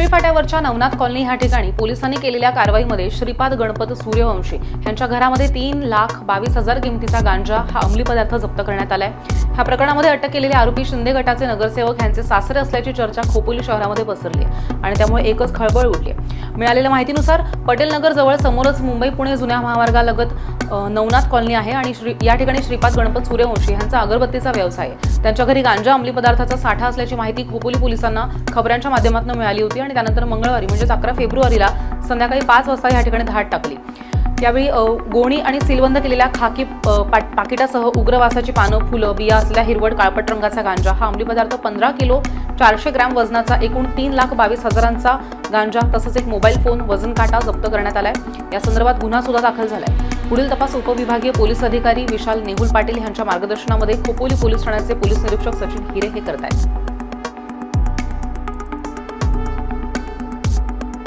Chikhli फाट्यावरच्या Navnath colony ह्या ठिकाणी पोलिसांनी केलेल्या कारवाईमध्ये श्रीपाद गणपत सूर्यवंशी यांच्या घरामध्ये 3,22,000 किमतीचा गांजा हा अंमली पदार्थ जप्त करण्यात आलाय। ह्या प्रकरणामध्ये अटक केलेले आरोपी शिंदे गटाचे नगरसेवक यांचे सासरे असल्याची चर्चा खोपोली शहरामध्ये पसरली आणि त्यामुळे एकच खळबळ उडली। मिळालेल्या माहितीनुसार पटेल नगर जवळ समोरच मुंबई पुणे जुन्या महामार्गालगत नवनाथ कॉलनी आहे आणि या ठिकाणी श्रीपाद गणपत सूर्यवंशी यांचा अगरबत्तीचा व्यवसाय आहे। त्यांच्या घरी गांजा अंमली पदार्थाचा साठा असल्याची माहिती खोपोली पोलिसांना खबरांच्या माध्यमातून मिळाली होती आणि त्यानंतर मंगळवारी म्हणजे 11 फेब्रुवारीला संध्याकाळी 5 वाजता या ठिकाणी धाड टाकली। यावेळी गोणी आणि सीलबंद केलेल्या खाकी पाकिटासह उग्रवासाची पानं, फुलं, बिया असलेल्या हिरवट काळपट रंगाचा गांजा हा अंमली पदार्थ 15 किलो 400 ग्रॅम वजनाचा एकूण 3,22,000चा गांजा तसंच एक मोबाईल फोन, वजन काटा जप्त करण्यात आलाय। या संदर्भात गुन्हा सुद्धा दाखल झालाय। पुढील तपास उपविभागीय पोलीस अधिकारी विशाल नेहुल पाटील यांच्या मार्गदर्शनामध्ये खोपोली पोलीस ठाण्याचे पोलीस निरीक्षक सचिन हिरे हे करत आहेत।